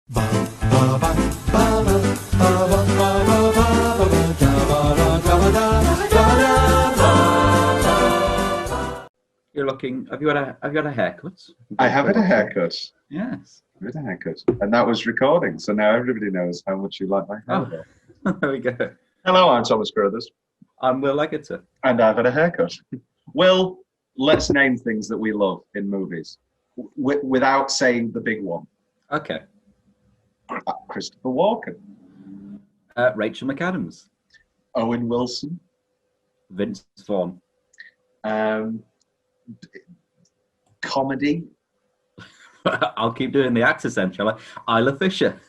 You're looking. Have you had a haircut? I have had a haircut. Yes. I've had a haircut, and that was recording. So now everybody knows how much you like my hair. Oh, there we go. Hello, I'm Thomas Carruthers. I'm Will Leggetter. And I've had a haircut. Will, let's name things that we love in movies without saying the big one. Okay. Christopher Walken. Rachael McAdams. Owen Wilson. Vince Vaughn. Comedy. I'll keep doing the actors then, shall I? Isla Fisher.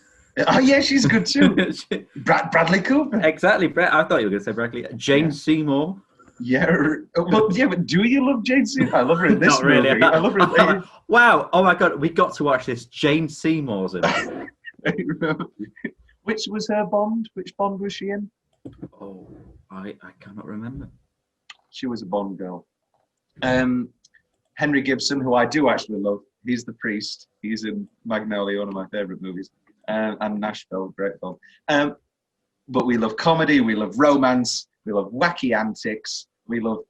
Oh, yeah, she's good too. Bradley Cooper. Exactly. I thought you were going to say Bradley. Jane Seymour. Yeah, but do you love Jane Seymour? I love her in this movie. Really. I love her. Wow! Oh my God, we got to watch this. Jane Seymour's in it. Which was her Bond? Which Bond was she in? Oh, I cannot remember. She was a Bond girl. Henry Gibson, who I do actually love. He's the priest. He's in Magnolia, one of my favourite movies, and Nashville, great film. But we love comedy. We love romance. We love wacky antics. We love,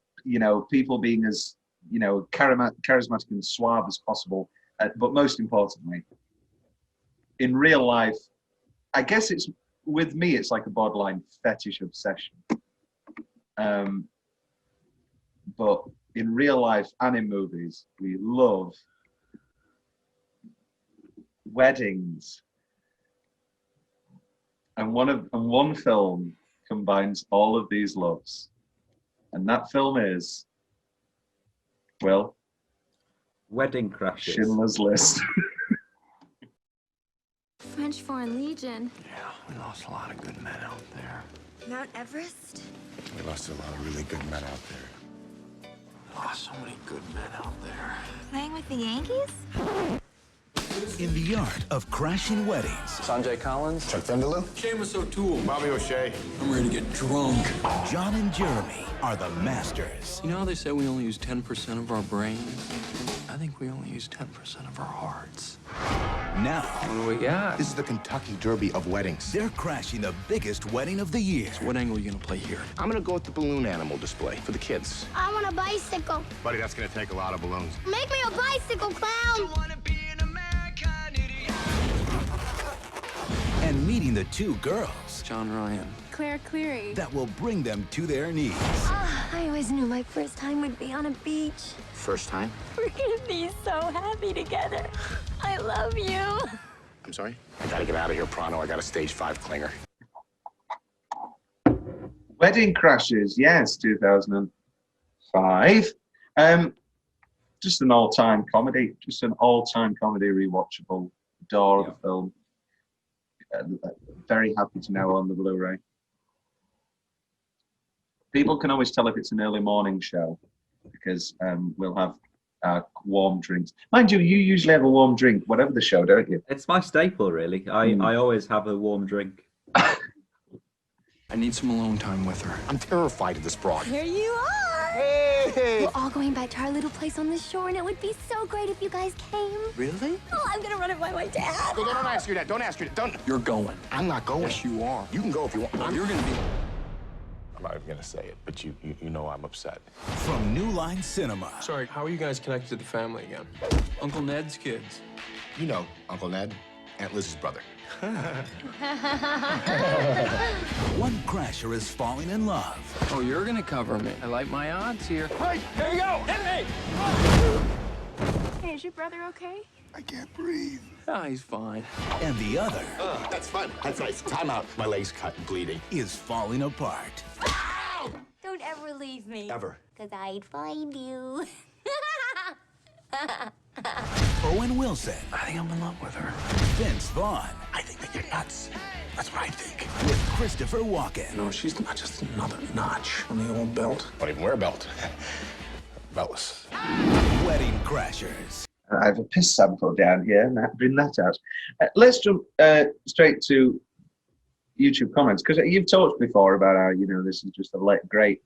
people being as, charismatic and suave as possible. But most importantly, in real life, I guess with me, it's like a borderline fetish obsession. But in real life and in movies, we love weddings. And one film combines all of these loves, and that film is, well, Wedding Crashers. Schindler's List. French Foreign Legion. Yeah, we lost a lot of good men out there. Mount Everest. We lost a lot of really good men out there. We lost so many good men out there. Playing with the Yankees? In the art of crashing weddings. Sanjay Collins. Chuck Vendelou. Seamus O'Toole. Bobby O'Shea. I'm ready to get drunk. John and Jeremy are the masters. You know how they say we only use 10% of our brains? I think we only use 10% of our hearts. Now, What do we got? This is the Kentucky Derby of weddings. they're crashing the biggest wedding of the year. So what angle are you gonna play here? I'm gonna go with the balloon animal display for the kids. I want a bicycle. Buddy, that's gonna take a lot of balloons. Make me a bicycle, clown. And meeting the two girls John Ryan. Claire Cleary. that will bring them to their knees. I always knew my first time would be on a beach. First time? We're gonna be so happy together. I love you. I'm sorry? I gotta get out of here pronto. I got a stage 5 clinger. Wedding Crashers, yes, 2005. Just an all-time comedy. Just an all-time comedy, rewatchable. Adore the film. Very happy to know on the Blu-ray. People can always tell if it's an early morning show because we'll have warm drinks. Mind you, you usually have a warm drink, whatever the show, don't you? It's my staple, really. I always have a warm drink. I need some alone time with her. I'm terrified of this broad. Here you are. Hey! We're all going back to our little place on the shore, and it would be so great if you guys came. Really? Oh, I'm gonna run it by my dad. Don't ask your dad. Don't ask your dad. Don't. You're going. I'm not going. Yes, you are. You can go if you want. You're gonna be... I'm not even gonna say it, but you know I'm upset. From New Line Cinema. Sorry, how are you guys connected to the family again? Uncle Ned's kids. You know Uncle Ned, Aunt Liz's brother. One crasher is falling in love. Oh, you're gonna cover me. I like my odds here. Hey, here you go. Hit me. Hey, is your brother okay? I can't breathe. Ah, he's fine. And the other That's fun. That's nice. Time out. My leg's cut and bleeding. is falling apart. Don't ever leave me. Ever. Because I'd find you. Owen Wilson, I think I'm in love with her. Vince Vaughn, I think that you're nuts. That's what I think. with Christopher Walken. No, she's not just another notch on the old belt. Don't even wear a belt. Beltless. Wedding Crashers. I have a piss sample down here, and bring that out. Let's jump straight to YouTube comments, because you've talked before about how, this is just great.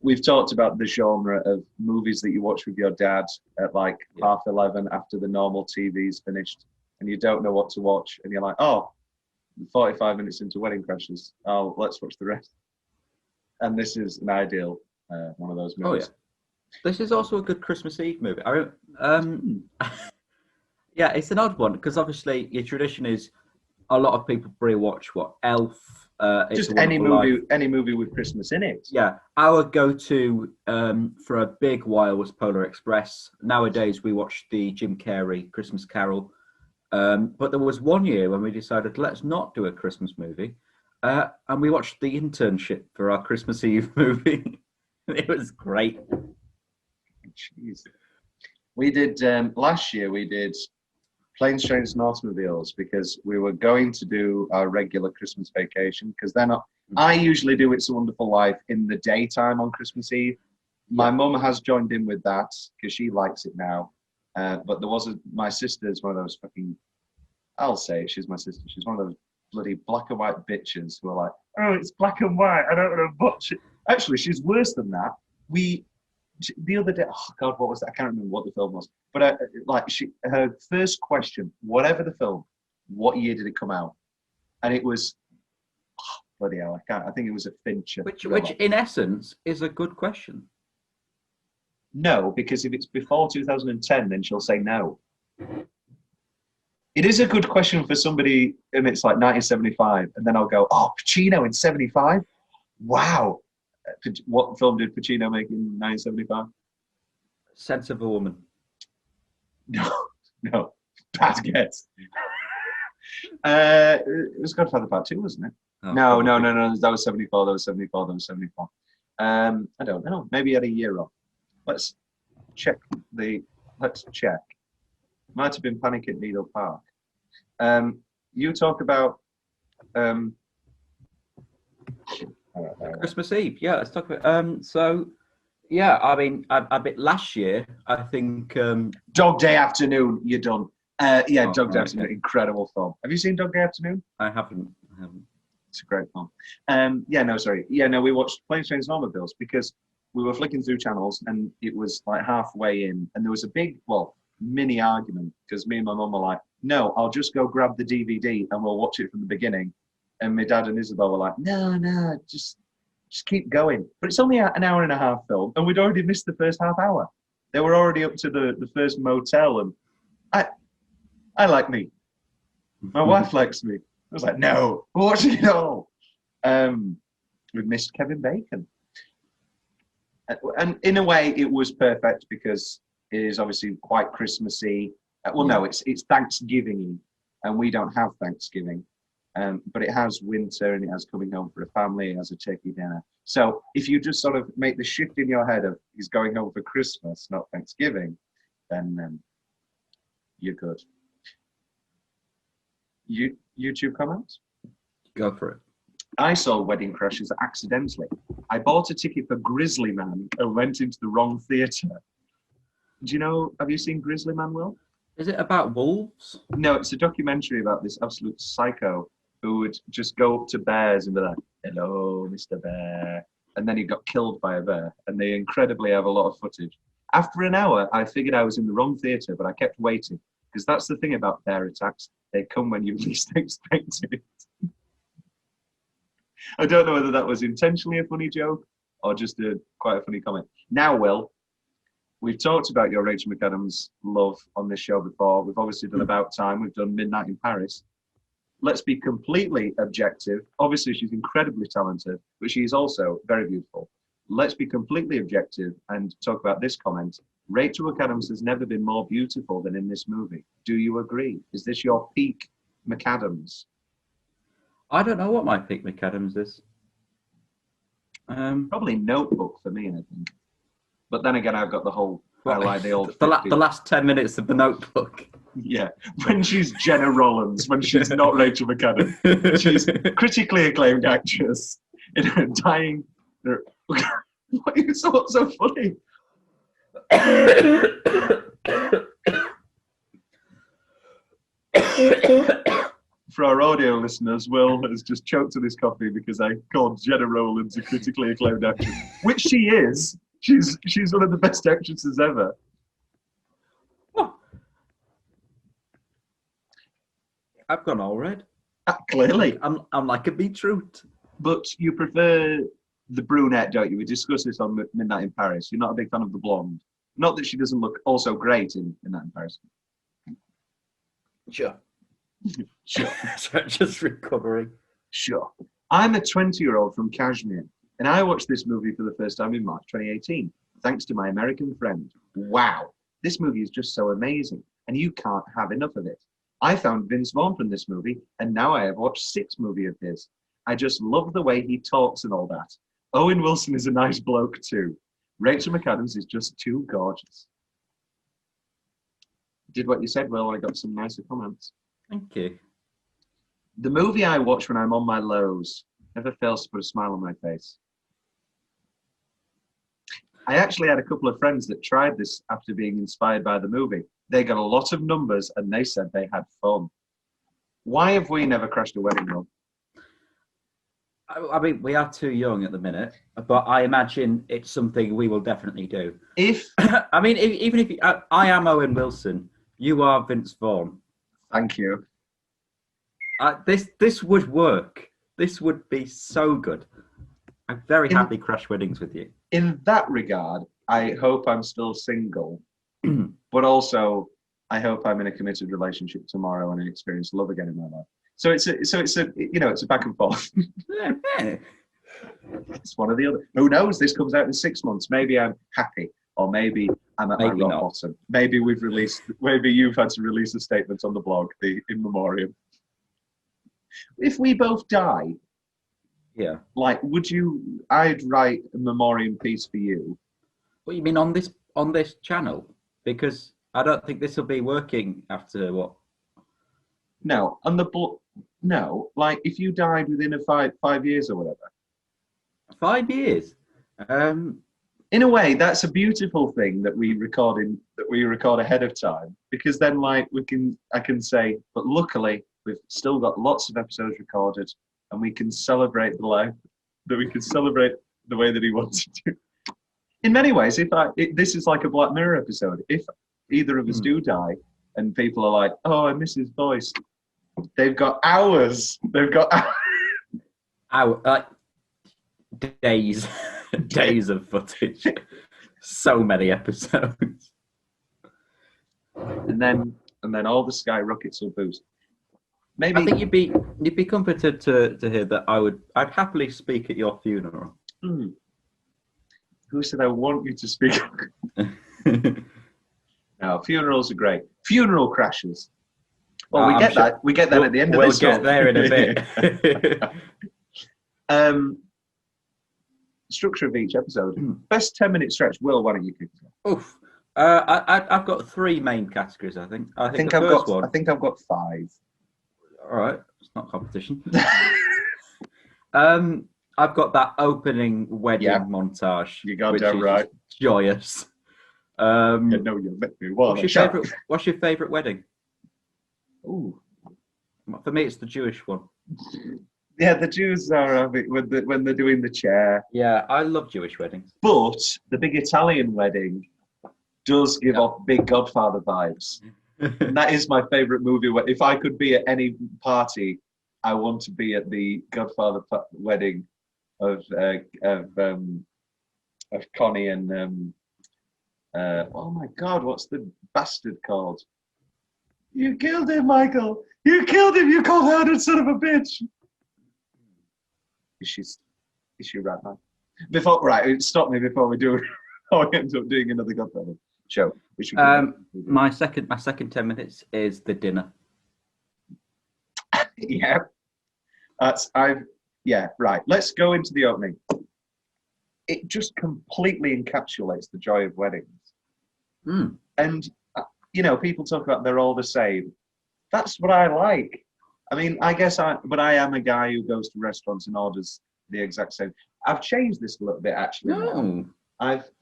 We've talked about the genre of movies that you watch with your dad at like 11:30 after the normal TV's finished. and you don't know what to watch, and you're like, oh, 45 minutes into Wedding Crashers, oh, let's watch the rest. And this is an ideal one of those movies. Oh, yeah. This is also a good Christmas Eve movie. Yeah, it's an odd one because obviously your tradition is a lot of people pre-watch Elf. Just any movie with Christmas in it. Yeah, our go-to for a big while was Polar Express. Nowadays we watch the Jim Carrey Christmas Carol. But there was one year when we decided let's not do a Christmas movie, and we watched The Internship for our Christmas Eve movie. It was great. Jeez. We did last year. We did Planes, Trains, and Automobiles because we were going to do our regular Christmas vacation because then I usually do It's a Wonderful Life in the daytime on Christmas Eve. My mum has joined in with that because she likes it now. But there was my sister's one of those fucking, I'll say it, she's my sister. She's one of those bloody black and white bitches who are like, oh, it's black and white. I don't want to watch it. Actually, she's worse than that. The other day, oh God, what was that? I can't remember what the film was. But her first question, whatever the film, what year did it come out? And it was, oh, bloody hell, I think it was a Fincher. Which in essence is a good question. No, because if it's before 2010, then she'll say no. It is a good question for somebody, and it's like 1975, and then I'll go, oh, Pacino in 75? Wow. What film did Pacino make in 1975? Sense of a Woman. No, bad guess. It was Godfather Part 2, wasn't it? Oh, no, that was 74, that was 74. I don't know, maybe he had a year off. Let's check. Might have been Panic at Needle Park. You talk about Christmas Eve. Yeah, let's talk about. So, yeah, I mean, a bit last year, I think. Dog Day Afternoon. You're done. Dog Day Afternoon. Okay. Incredible film. Have you seen Dog Day Afternoon? I haven't. It's a great film. We watched Planes, Trains, and Automobiles because we were flicking through channels and it was like halfway in and there was a big, mini argument because me and my mum were like, no, I'll just go grab the DVD and we'll watch it from the beginning. And my dad and Isabel were like, no, just keep going. But it's only an hour and a half film and we'd already missed the first half hour. They were already up to the first motel and I like me. My wife likes me. I was like, no, we're watching it all. We missed Kevin Bacon. And in a way, it was perfect because it is obviously quite Christmassy. It's Thanksgiving, and we don't have Thanksgiving. But it has winter, and it has coming home for a family, it has a turkey dinner. So if you just sort of make the shift in your head of he's going home for Christmas, not Thanksgiving, then you're good. YouTube comments? Go for it. I saw Wedding Crashers accidentally. I bought a ticket for Grizzly Man and went into the wrong theatre. Have you seen Grizzly Man, Will? Is it about wolves? No, it's a documentary about this absolute psycho who would just go up to bears and be like, hello, Mr. Bear. And then he got killed by a bear. And they incredibly have a lot of footage. After an hour, I figured I was in the wrong theatre, but I kept waiting. Because that's the thing about bear attacks. They come when you least expect it. I don't know whether that was intentionally a funny joke or just quite a funny comment. Now, Will, we've talked about your Rachael McAdams love on this show before. We've obviously done About Time. We've done Midnight in Paris. Let's be completely objective. Obviously, she's incredibly talented, but she is also very beautiful. Let's be completely objective and talk about this comment. Rachael McAdams has never been more beautiful than in this movie. Do you agree? Is this your peak McAdams? I don't know what my peak McAdams is. Probably Notebook for me, I think. But then again, I've got the whole the last 10 minutes of the Notebook. Yeah, when she's Jenna Rollins, when she's not Rachael McAdams, she's critically acclaimed actress in her dying. What is so funny? For our audio listeners, Will has just choked on his coffee because I called Jenna Rollins a critically acclaimed actress, which she is. She's one of the best actresses ever. I've gone all red. Clearly. I'm like a beetroot. But you prefer the brunette, don't you? We discussed this on Midnight in Paris. You're not a big fan of the blonde. Not that she doesn't look also great in Midnight in Paris. Sure. Sure. So just recovering. Sure. I'm a 20-year-old from Kashmir, and I watched this movie for the first time in March 2018, thanks to my American friend. Wow, this movie is just so amazing, and you can't have enough of it. I found Vince Vaughn from this movie, and now I have watched 6 movies of his. I just love the way he talks and all that. Owen Wilson is a nice bloke too. Rachael McAdams is just too gorgeous. Did what you said, Will. I got some nicer comments. Thank you. The movie I watch when I'm on my lows never fails to put a smile on my face. I actually had a couple of friends that tried this after being inspired by the movie. They got a lot of numbers and they said they had fun. Why have we never crashed a wedding, Rob? I mean, we are too young at the minute, but I imagine it's something we will definitely do. If I mean, even if I am Owen Wilson, you are Vince Vaughn. Thank you. This would work. This would be so good. I'm very happy crash weddings with you. In that regard, I hope I'm still single, but also I hope I'm in a committed relationship tomorrow and I experience love again in my life. So it's a back and forth. It's one or the other. Who knows? This comes out in 6 months. Maybe I'm happy, or maybe I'm at my rock bottom. Maybe you've had to release a statement on the blog, the in memoriam. If we both die, yeah, like, I'd write a memoriam piece for you. What you mean on this channel? Because I don't think this will be working after what? No, no, like if you died within a 5 years or whatever. 5 years. In a way, that's a beautiful thing that we record ahead of time, because then like I can say, but luckily we've still got lots of episodes recorded, and we can celebrate the life that we can celebrate the way that he wanted to. In many ways, this is like a Black Mirror episode. If either of us do die, and people are like, "Oh, I miss his voice," they've got hours. They've got days, days of footage. So many episodes. And then all the skyrockets will boost. Maybe I think you'd be comforted to hear that I'd happily speak at your funeral. Who said I want you to speak? No, funerals are great. Funeral crashes. Well, we get that at the end of this. We'll get there in a bit. Structure of each episode. Best 10-minute stretch. Will, why don't you kick it off? Oof. I've got 3 main categories. I think I've got 5. All right, it's not competition. I've got that opening wedding montage. You got that right. Joyous. No, you met me. What's your favourite wedding? Ooh. For me, it's the Jewish one. Yeah, the Jews are when they're doing the chair. Yeah, I love Jewish weddings. But the big Italian wedding does give off big Godfather vibes. And that is my favourite movie. If I could be at any party, I want to be at the Godfather wedding of Connie and oh my God, what's the bastard called? You killed him, Michael. You killed him. You cold-hearted son of a bitch. Is she right now? Stop me before we do. I end up doing another Godfather show. My second 10 minutes is the dinner. Yeah, right. Let's go into the opening. It just completely encapsulates the joy of weddings. And people talk about they're all the same. That's what I like. I mean, I am a guy who goes to restaurants and orders the exact same. I've changed this a little bit actually. No.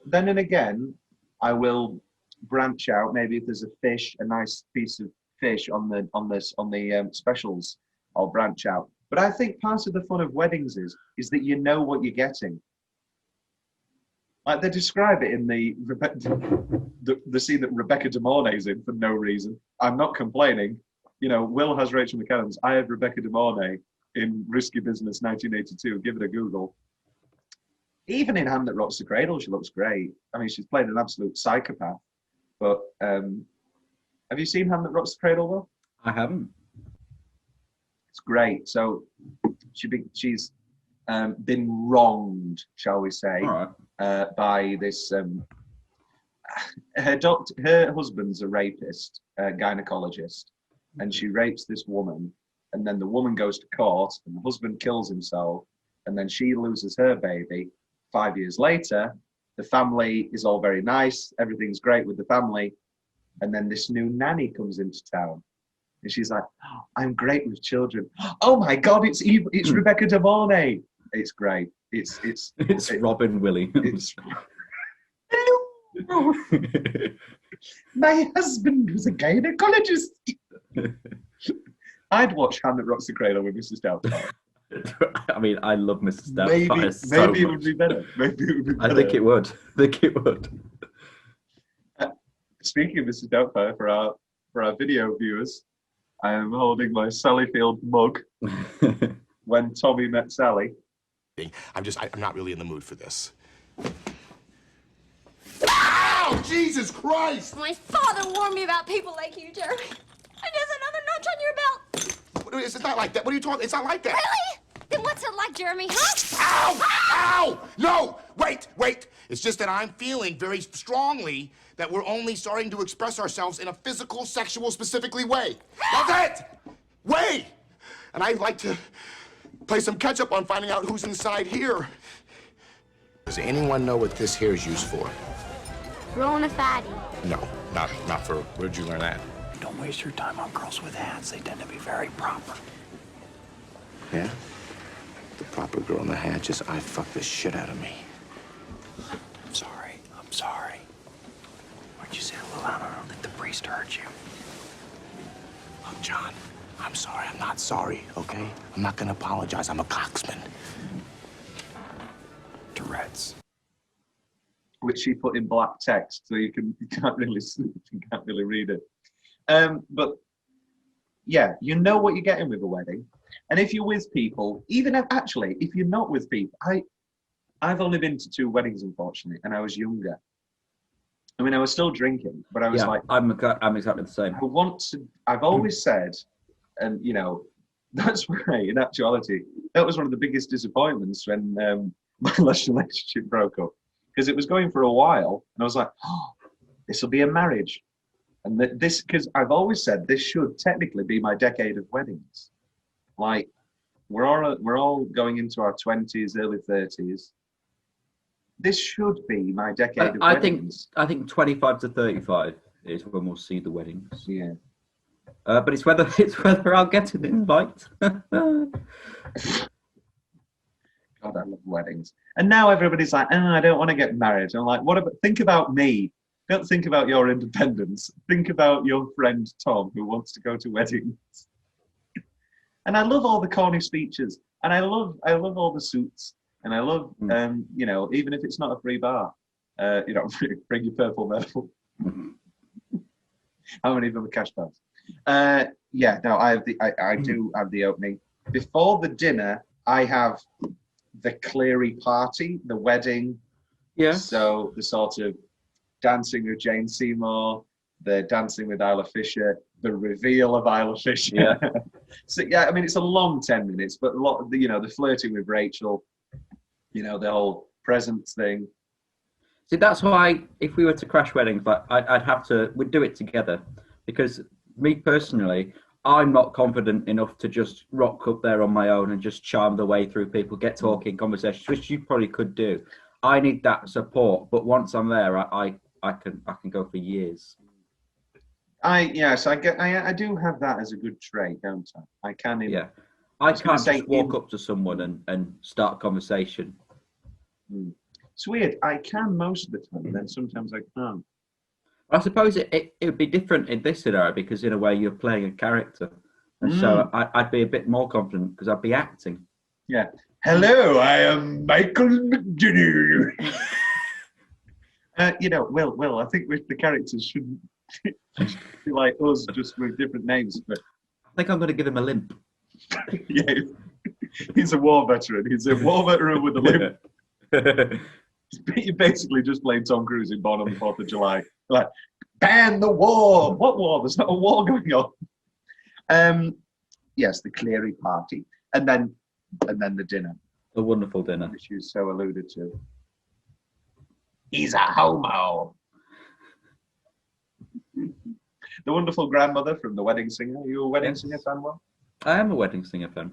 Then and again, I will branch out. Maybe if there's a nice piece of fish on the specials, I'll branch out. But I think part of the fun of weddings is that you know what you're getting. Like they describe it in the scene that Rebecca De Mornay's in for no reason. I'm not complaining. Will has Rachel McAdams. I have Rebecca De Mornay in Risky Business 1982. Give it a Google. Even in Hand That Rocks the Cradle, she looks great. I mean, she's played an absolute psychopath. But have you seen Hand That Rocks the Cradle, Will? I haven't. It's great. So she's been wronged, shall we say, All right. by this. Her husband's a rapist, a gynecologist, and she rapes this woman, and then the woman goes to court, and the husband kills himself, and then she loses her baby. 5 years later, the family is all very nice, everything's great with the family, and then this new nanny comes into town, and she's like, oh, "I'm great with children. Oh my God, it's Rebecca De Mornay." It's great. It's Robin Williams. Hello. My husband was a gynecologist. I'd watch Hand That Rocks the Cradle with Mrs. Doubtfire. I mean, I love Mrs. Doubtfire Maybe it much. would be better. I think it would. Speaking of Mrs. Doubtfire, for our video viewers, I am holding my Sally Field mug. When Tommy met Sally. I'm not really in the mood for this. Ow! Jesus Christ! My father warned me about people like you, Jeremy. And there's another notch on your belt. It's not like that. What are you talking? It's not like that. Really? Then what's it like, Jeremy, huh? Ow! Ow! No! Wait! It's just that I'm feeling very strongly that we're only starting to express ourselves in a physical, sexual, specifically way. That's it! Way! And I'd like to play some catch-up on finding out who's inside here. Does anyone know what this here is used for? Growing a fatty. No, not for... Where'd you learn that? Don't waste your time on girls with hats. They tend to be very proper. Yeah? The proper girl in the hat just fucked the shit out of me. I'm sorry. Why'd you say a little loud? I don't think the priest heard you. Look, John, I'm sorry. I'm not sorry, okay? I'm not gonna apologize. I'm a coxman. Tourette's. Which she put in black text, so you can't really read it. But yeah, you know what you're getting with a wedding, and if you're with people, if you're not with people, I've only been to 2 weddings, unfortunately, and I was younger. I mean, I was still drinking, but I was like, I'm exactly the same. I've always said, and that's why, in actuality, that was one of the biggest disappointments when my last relationship broke up. Because it was going for a while, and I was like, "Oh, this will be a marriage," and because I've always said this should technically be my decade of weddings. Like, we're all going into our 20s, early 30s. This should be my decade of weddings. I think 25 to 35 is when we'll see the weddings. Yeah. But it's whether I'll get an invite. God, I love weddings. And now everybody's like, I don't want to get married. And I'm like, think about me. Don't think about your independence. Think about your friend Tom, who wants to go to weddings. And I love all the corny speeches. And I love all the suits. And I love, even if it's not a free bar, bring your purple medal. How many of them are cash bars? I do have the opening. Before the dinner, I have the Cleary party, the wedding. Yeah. So the sort of dancing with Jane Seymour, the dancing with Isla Fisher, the reveal of Isla Fisher. Yeah. So I mean, it's a long 10 minutes, but a lot of the flirting with Rachel, the whole presents thing. See, that's why if we were to crash weddings, we'd do it together, because me personally, I'm not confident enough to just rock up there on my own and just charm the way through people, get talking conversations, which you probably could do. I need that support, but once I'm there, I can go for years. I do have that as a good trait, don't I? I can. I can't just walk up to someone and start a conversation. It's weird. I can most of the time, then sometimes I can't. I suppose it would be different in this scenario because in a way you're playing a character. And so I'd be a bit more confident because I'd be acting. Yeah. Hello, I am Michael McGinnis. Will, I think the characters shouldn't be like us, just with different names. But think I'm going to give him a limp. Yeah, he's a war veteran. He's a war veteran with a limp. You're basically just playing Tom Cruise in Born on the 4th of July. Like, ban the war! What war? There's not a war going on. Yes, the Cleary party. And then the dinner. A wonderful dinner. Which you so alluded to. He's a homo. The wonderful grandmother from The Wedding Singer. Are you a Wedding Singer fan, Will? I am a Wedding Singer fan.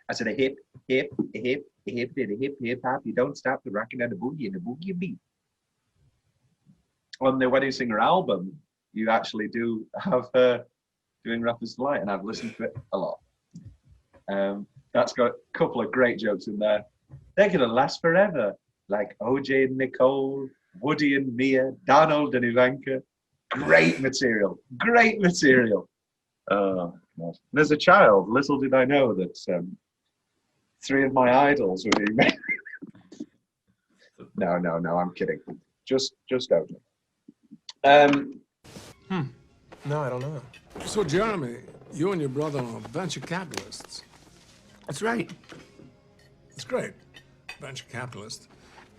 I said a hip, hip, a hip, a hip, a hip, hip, hop. You don't stop the rocking and the boogie beat. On the Wedding Singer album, you actually do have her doing Rapper's Delight, and I've listened to it a lot. That's got a couple of great jokes in there. They're going to last forever, like OJ and Nicole, Woody and Mia, Donald and Ivanka. Great material. Great material. As a child, little did I know that 3 of my idols were being made. No, I'm kidding. Just OJ. No, I don't know. So, Jeremy, you and your brother are venture capitalists. That's right. It's great. Venture capitalist.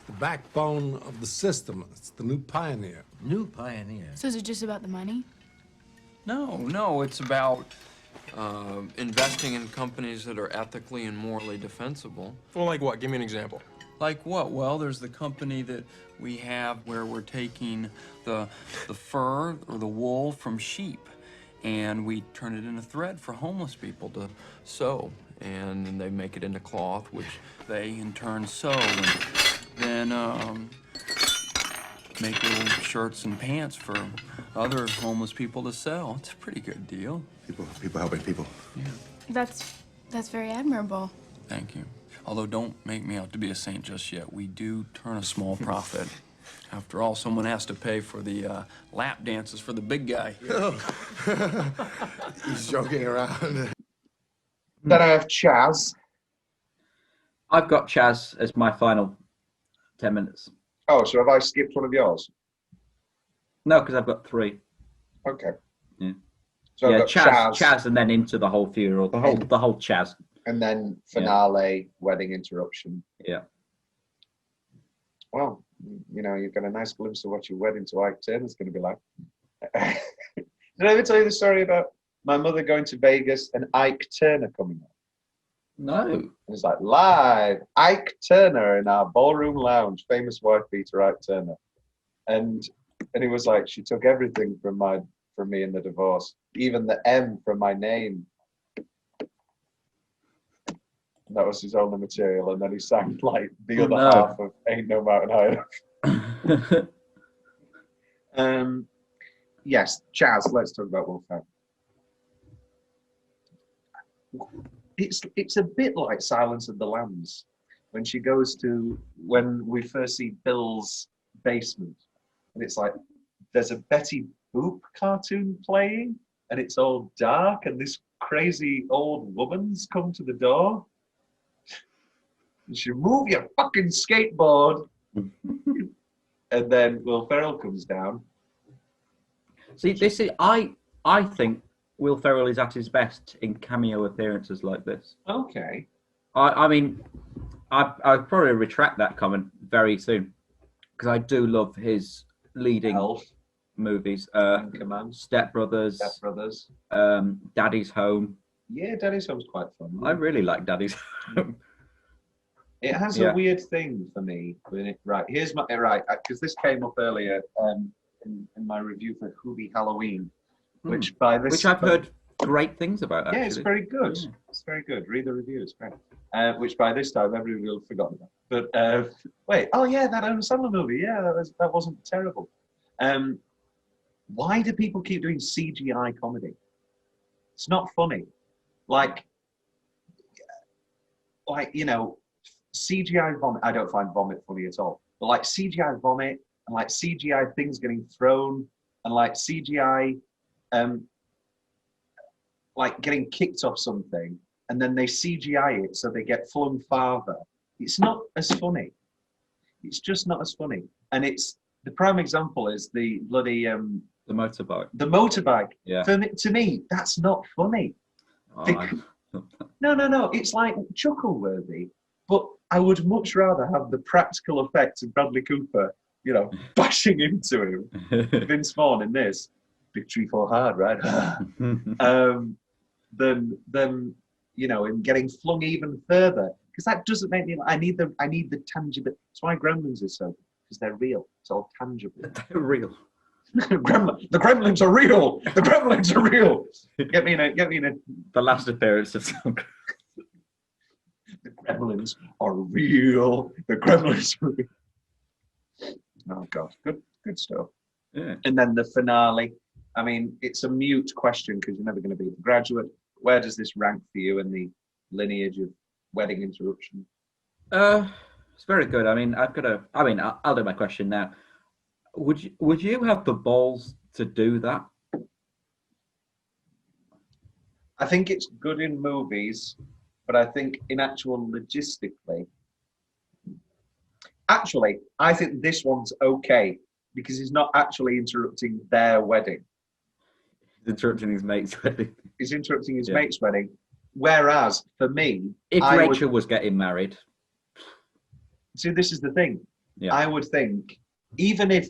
The backbone of the system. It's the new pioneer. New pioneer. So is it just about the money? No, it's about investing in companies that are ethically and morally defensible. Well, like what? Give me an example. Like what? Well, there's the company that we have where we're taking the fur or the wool from sheep, and we turn it into thread for homeless people to sew, and then they make it into cloth, which they in turn sew, and then make little shirts and pants for other homeless people to sell. It's a pretty good deal. People helping people. Yeah. That's very admirable. Thank you. Although don't make me out to be a saint just yet. We do turn a small profit. After all, someone has to pay for the lap dances for the big guy. He's joking around. Then I have Chaz. I've got Chaz as my final 10 minutes. Oh, so have I skipped one of yours? No, because I've got 3. Okay. Yeah. So I've got Chaz, and then into the whole funeral, the whole Chaz. And then finale, wedding interruption. Yeah. Well, you know, you've got a nice glimpse of what your wedding to Ike Turner's going to be like. Did I ever tell you the story about my mother going to Vegas and Ike Turner coming up? No. It's like live Ike Turner in our ballroom lounge, famous wife beater Ike Turner, and it was like she took everything from me in the divorce, even the M from my name. That was his only material, and then he sang like the other half of "Ain't No Mountain High Enough." Yes, Chaz. Let's talk about Wolfgang. It's a bit like Silence of the Lambs when we first see Bill's basement, and it's like there's a Betty Boop cartoon playing, and it's all dark, and this crazy old woman's come to the door. And she move your fucking skateboard, and then Will Ferrell comes down. See, this is I think Will Ferrell is at his best in cameo appearances like this. Okay. I mean, I'll probably retract that comment very soon because I do love his leading movies. Step Brothers. Daddy's Home. Yeah, Daddy's Home's quite fun. I really like Daddy's Home. It has a weird thing for me. Here's my because this came up earlier in my review for Hoobie Halloween, which I've heard great things about. Actually. Yeah, it's very good. Yeah. It's very good. Read the review. It's great. Which by this time everybody will have forgotten about. But wait, oh yeah, that Adam Sandler movie. Yeah, that wasn't terrible. Why do people keep doing CGI comedy? It's not funny. Like you know, CGI vomit. I don't find vomit funny at all. But like CGI vomit and like CGI things getting thrown and like CGI like getting kicked off something and then they CGI it so they get flung farther. It's not as funny. It's just not as funny. And it's the prime example is the bloody the motorbike. The motorbike. Yeah. To me, that's not funny. No. It's like chuckle-worthy, but I would much rather have the practical effects of Bradley Cooper, bashing into him, Vince Vaughn in this, victory for hard, right? than in getting flung even further, because that doesn't make me. I need the tangible. That's why Gremlins is so good, because they're real. It's all tangible. They're real. The Gremlins are real. The Gremlins are real. Get me in a. The last appearance of some. The Gremlins are real. The Gremlins are real. Oh God, good stuff. Yeah. And then the finale. I mean, it's a mute question because you're never going to be The Graduate. Where does this rank for you in the lineage of wedding interruption? It's very good. I mean, I'll do my question now. Would you have the balls to do that? I think it's good in movies, but I think in actual logistically, I think this one's okay because he's not actually interrupting their wedding. He's interrupting his mate's wedding. He's interrupting his mate's wedding. Whereas for me, if Rachel was getting married, see, this is the thing. Yeah. I would think, even if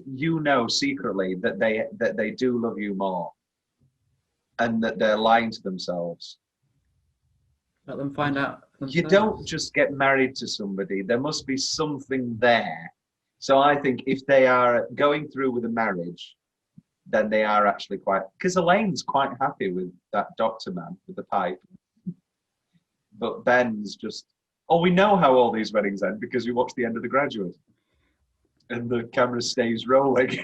secretly that they do love you more, and that they're lying to themselves, let them find out themselves. You don't just get married to somebody. There must be something there. So I think if they are going through with a marriage, then they are actually because Elaine's quite happy with that doctor man with the pipe. But Ben's just, we know how all these weddings end because we watched the end of The Graduate. And the camera stays rolling.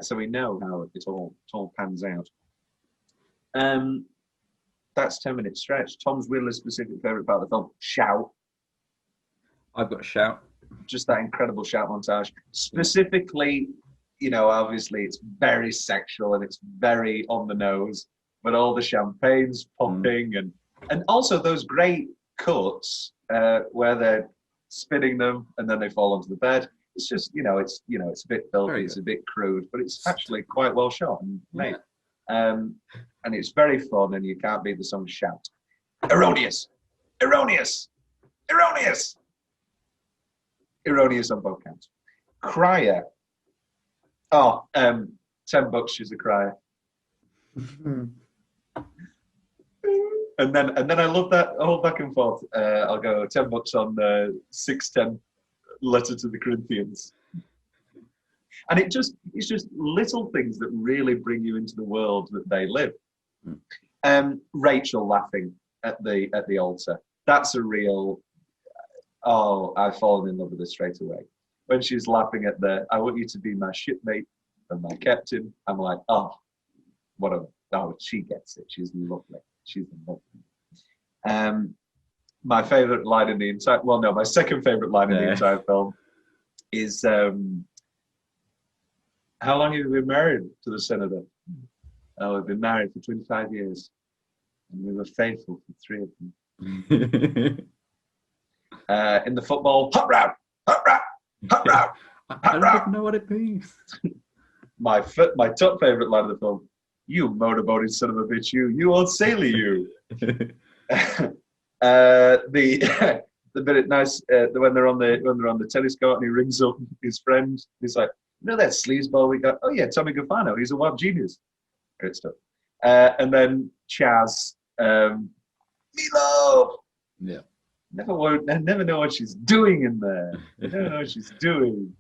So we know how it all pans out. That's 10-minute stretch. Tom's Wheeler's specific favourite part of the film, shout. I've got a shout. Just that incredible shout montage. Specifically, obviously it's very sexual and it's very on the nose, but all the champagne's popping and also those great cuts where they're spinning them and then they fall onto the bed. It's just, it's a bit filthy, it's a bit crude, but it's actually quite well shot and made. And it's very fun and you can't beat the song Shout. Erroneous! Erroneous! Erroneous! Erroneous on both counts. Crier. $10 she's a crier. And then I love that whole back and forth. I'll go $10 on the 6:10 letter to the Corinthians. And it's just little things that really bring you into the world that they live. Rachel laughing at the altar. That's a real. I've fallen in love with her straight away. When she's laughing at I want you to be my shipmate and my captain. I'm like, she gets it. She's lovely. She's lovely. My favourite line in the entire, my second favourite line in the entire film is, how long have you been married to the senator? Oh, we've been married for 25 years. And we were faithful for 3 of them. In the football, hot round, hot round, hot round. I don't know what it means. My top favourite line of the film, you motorboating son of a bitch, you old sailor, you. The bit nice when they're on the tennis court and he rings up his friend. He's like, that sleazeball we got? Oh yeah, Tommy Gaffano. He's a wild genius. Great stuff. And then Chaz, Milo. Yeah. Never know what she's doing in there. I don't know what she's doing.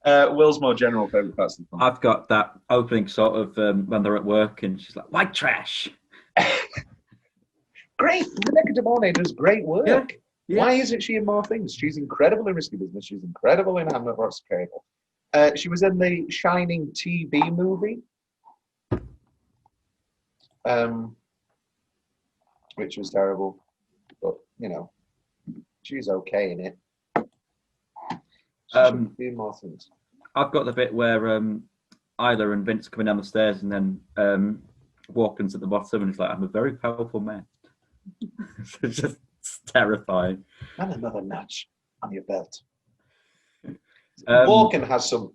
Will's more general favourite parts of the film. I've got that opening sort of when they're at work and she's like, white trash. Great. Rebecca De Mornay does great work. Yeah. Why isn't she in more things? She's incredible in Risky Business. She's incredible in Hamlet vs. Cable. She was in the Shining TV movie, which was terrible. But, she's okay in it. A few more things. I've got the bit where Isla and Vince coming down the stairs and then Walken's at the bottom and he's like, I'm a very powerful man. It's just terrifying. And another notch on your belt. Walken has some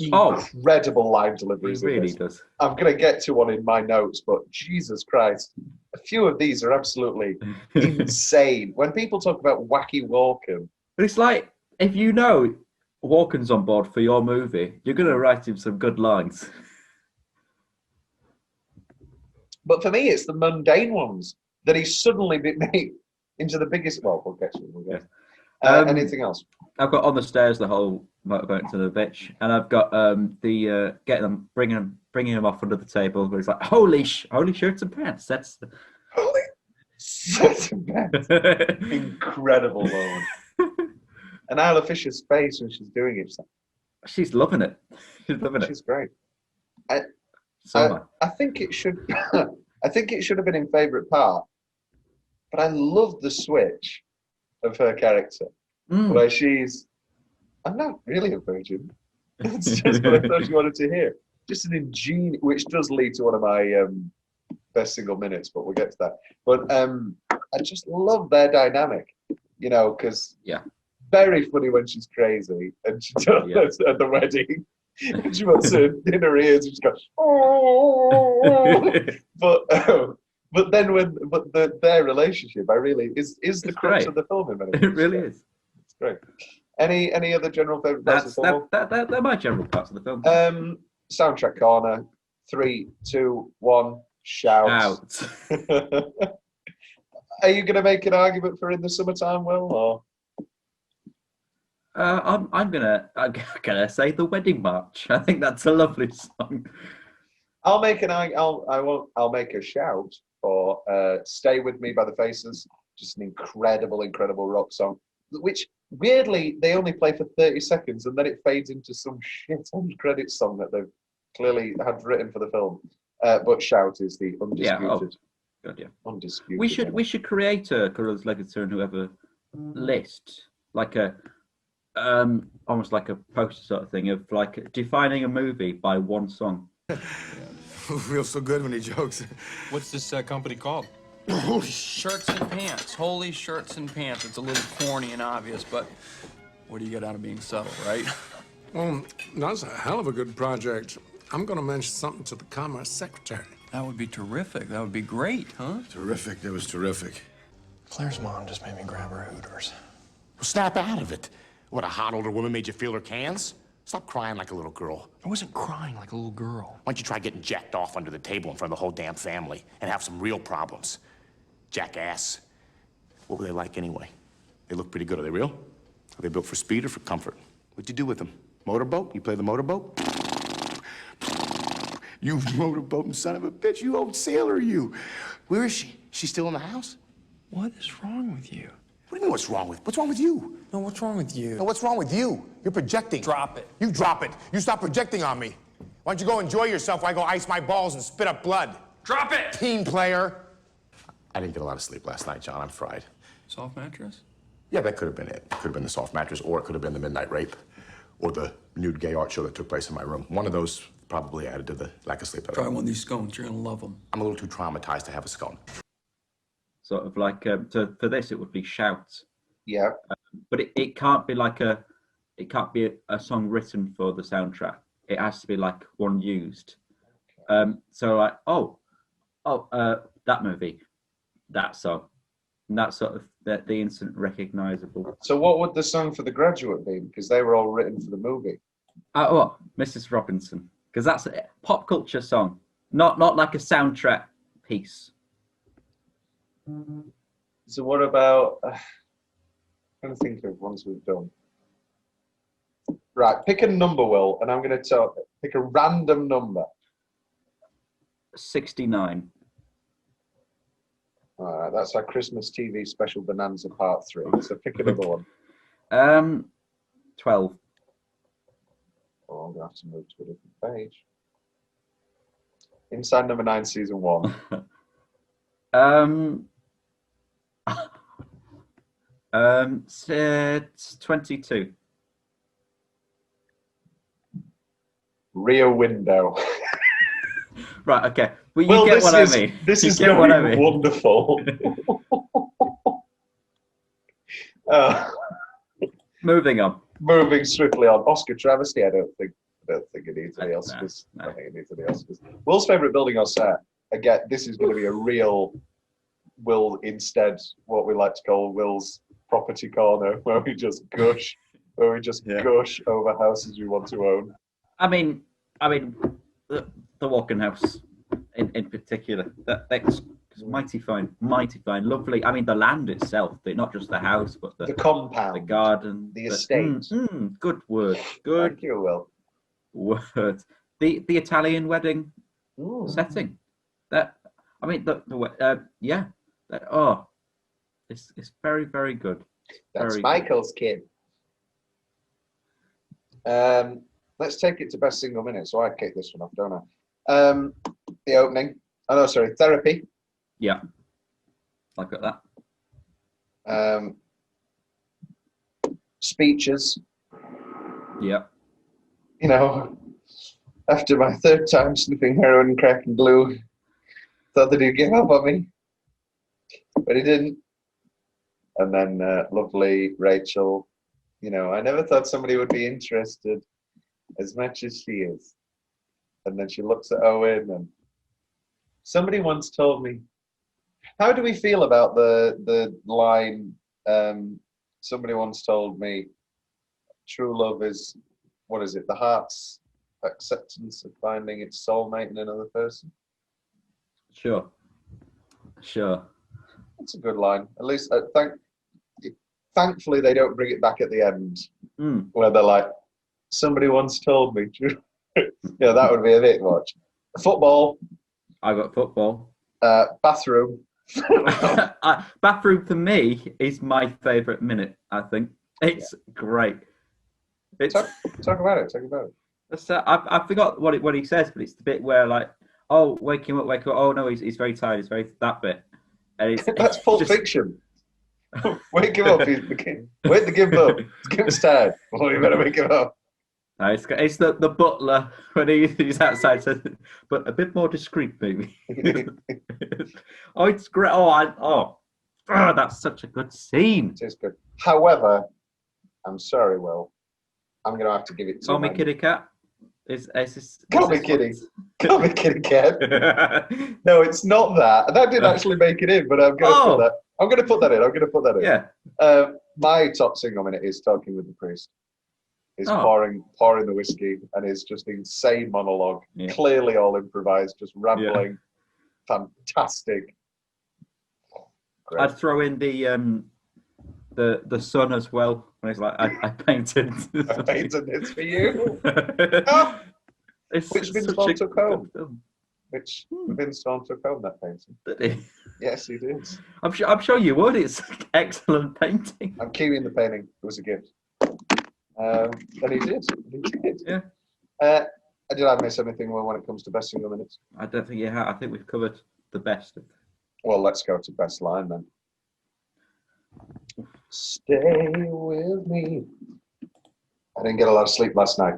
incredible line He deliveries. really does. I'm going to get to one in my notes, but Jesus Christ, a few of these are absolutely insane. When people talk about wacky Walken, But it's like, if you know Walken's on board for your movie, you're going to write him some good lines. but for me, it's the mundane ones that he's suddenly been made into the biggest. Well, we'll get to it. We'll get. Anything else? I've got On the Stairs, the whole motorboat to the bitch, and I've got the bringing him off under the table, where he's like, holy shirts and pants. That's holy shirts and pants. Incredible moment. And Isla Fisher's face when she's doing it, she's loving it. She's loving it. She's great. I think it should. I think it should have been in favourite part, but I love the switch of her character, where I'm not really a virgin. That's just what I thought she wanted to hear. Just an ingenious, which does lead to one of my best single minutes, but we'll get to that. But I just love their dynamic, because very funny when she's crazy and she does at the wedding. And she wants her in her ears and she goes, oh. But then their relationship, is the crux of the film. It really is. It's great. Any other general favourite parts of the film? They're my general parts of the film. Soundtrack corner. 3, 2, 1. Shout. Are you going to make an argument for In the Summertime, Will? Or? I'm gonna say The Wedding March. I think that's a lovely song. I'll make a shout for Stay With Me by the Faces. Just an incredible rock song, which weirdly they only play for 30 seconds and then it fades into some shit end credits song that they've clearly had written for the film. But Shout is the undisputed. Undisputed. We should create a Carruthers, Leggetter, and whoever list, like a almost like a poster sort of thing of like defining a movie by one song. Feels so good when he jokes. What's this company called? Holy Shirts and Pants. Holy Shirts and Pants. It's a little corny and obvious, but what do you get out of being subtle, right? Well, that's a hell of a good project. I'm going to mention something to the Commerce Secretary. That would be terrific. That would be great, huh? Terrific. That was terrific. Claire's mom just made me grab her Hooters. Well, snap out of it. What, a hot older woman made you feel her cans? Stop crying like a little girl. I wasn't crying like a little girl. Why don't you try getting jacked off under the table in front of the whole damn family and have some real problems? Jackass. What were they like anyway? They look pretty good. Are they real? Are they built for speed or for comfort? What'd you do with them? Motorboat? You play the motorboat? You motorboating son of a bitch. You old sailor, you. Where is she? She's still in the house? What is wrong with you? What do you mean what's wrong with you? No, what's wrong with you? No, what's wrong with you? You're projecting. Drop it. You drop it. You stop projecting on me. Why don't you go enjoy yourself while I go ice my balls and spit up blood? Drop it! Team player. I didn't get a lot of sleep last night, John. I'm fried. Soft mattress? Yeah, that could have been it. It could have been the soft mattress, or it could have been the midnight rape, or the nude gay art show that took place in my room. One of those probably added to the lack of sleep. Try one of these scones. You're gonna love them. I'm a little too traumatized to have a scone. Sort of like for this, it would be Shout. Yeah. But it can't be like a song written for the soundtrack. It has to be like one used. So like that movie, that song, and that sort of the instant recognizable. So what would the song for The Graduate be? Because they were all written for the movie. Mrs. Robinson, because that's a pop culture song, not like a soundtrack piece. So what about? I'm trying to think of ones we've done. Right, pick a number, Will, and I'm going to pick a random number. 69. All right, that's our Christmas TV special Bonanza Part 3. So pick another one. 12. Oh, I'm going to have to move to a different page. Inside Number 9, Season 1. 22. Rear Window. Right, okay. Well, you get what I mean. This is going to be wonderful. Moving on. Moving swiftly on. Oscar travesty, I don't think. I don't think it needs any Oscars. No. I don't think it needs any Oscars. Will's favourite building or set? Again, this is going to be a real Will instead, what we like to call Will's property corner, where we just gush, gush over houses we want to own. I mean, the Walken house in particular, that's mighty fine, lovely. I mean, the land itself, not just the house, but the compound, the garden, the estate. Good word. Good. Thank you, Will. Word. The Italian wedding setting. That, I mean, it's very, very good. That's very Michael's kid. Let's take it to best single minute. So I kick this one off, don't I? The opening. Oh no, sorry, therapy. Yeah, I got that. Speeches. Yeah. You know, after my third time sniffing heroin, crack, and glue, thought that he'd give up on me, but he didn't. And then lovely Rachel. You know, I never thought somebody would be interested as much as she is. And then she looks at Owen, and somebody once told me, how do we feel about the line, somebody once told me, true love is, what is it, the heart's acceptance of finding its soulmate in another person? Sure. That's a good line. At least, thankfully, they don't bring it back at the end, where they're like, somebody once told me. Yeah, that would be a bit much. Football. I got football. Bathroom. Bathroom for me is my favourite minute. I think it's great. Talk about it. I forgot what he says, but it's the bit where like, oh, wake him up. Oh no, he's very tired. He's very that bit. And that's Pulp Fiction. Wake him up. Wake the gimp up. Gimp's tired. Oh, you better wake him up. No, it's the butler when he's outside says, but a bit more discreet, maybe. Oh, it's great. Oh, that's such a good scene. It is good. However, I'm sorry, Will. I'm going to have to give it to Call me kitty cat. Call me kitty. Call me kitty cat. No, it's not that. That didn't actually make it in, but I'm going to put that. I'm going to put that in. Yeah. My top single minute is talking with the priest. He's pouring the whiskey, and his just insane monologue, clearly all improvised, just rambling. Yeah. Fantastic. Great. I'd throw in the sun as well. When he's like, I painted. I painted this for you. Which Vince Vaughn took home. Which Vince Vaughn took home that painting. Did he? Yes, he did. I'm sure you would. It's excellent painting. I'm keeping the painting. It was a gift. And he did. Yeah. Did I miss anything when it comes to best single minutes? I don't think you have. I think we've covered the best. Well, let's go to best line then. Stay with me. I didn't get a lot of sleep last night.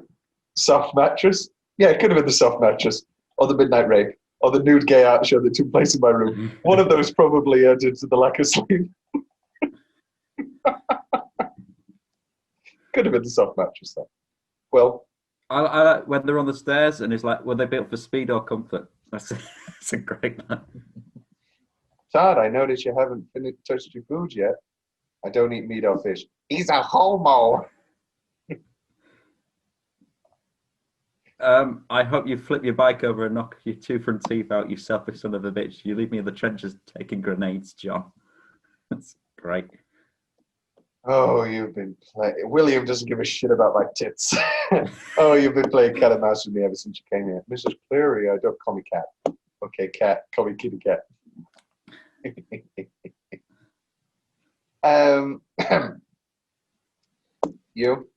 Soft mattress? Yeah, it could have been the soft mattress, or the midnight rape, or the nude gay art show that took place in my room. One of those probably added to the lack of sleep. Could have been the soft mattress though. Well, I like when they're on the stairs and it's like, were they built for speed or comfort? That's a great line. Todd, I noticed you haven't touched your food yet. I don't eat meat or fish. He's a homo. I hope you flip your bike over and knock your 2 front teeth out, you selfish son of a bitch. You leave me in the trenches taking grenades, John. That's great. Oh, you've been playing. William doesn't give a shit about my tits. Oh, you've been playing cat and mouse with me ever since you came here. Mrs. Cleary, don't call me cat. Okay, cat. Call me kitty cat. You?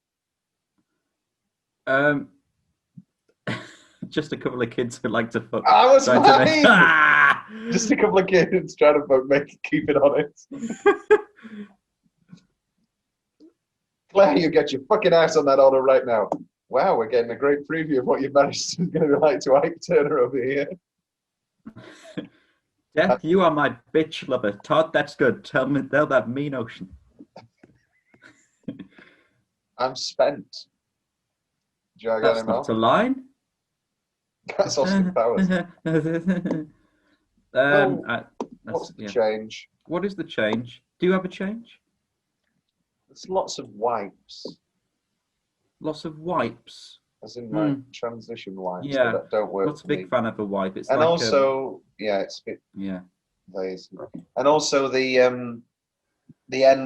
Just a couple of kids who like to fuck. I was fine. Just a couple of kids trying to fuck, keep it honest. Claire, you get your fucking ass on that order right now. Wow, we're getting a great preview of what your marriage is going to be like to Ike Turner over here. Death, you are my bitch lover. Todd, that's good. Tell that mean ocean. I'm spent. Do you That's not a line. That's Austin Powers. What's the change? What is the change? Do you have a change? There's lots of wipes. Lots of wipes. As in like transition wipes that don't work. Not a big fan of a wipe. It's and like, also, it's a bit yeah. lazy. And also the end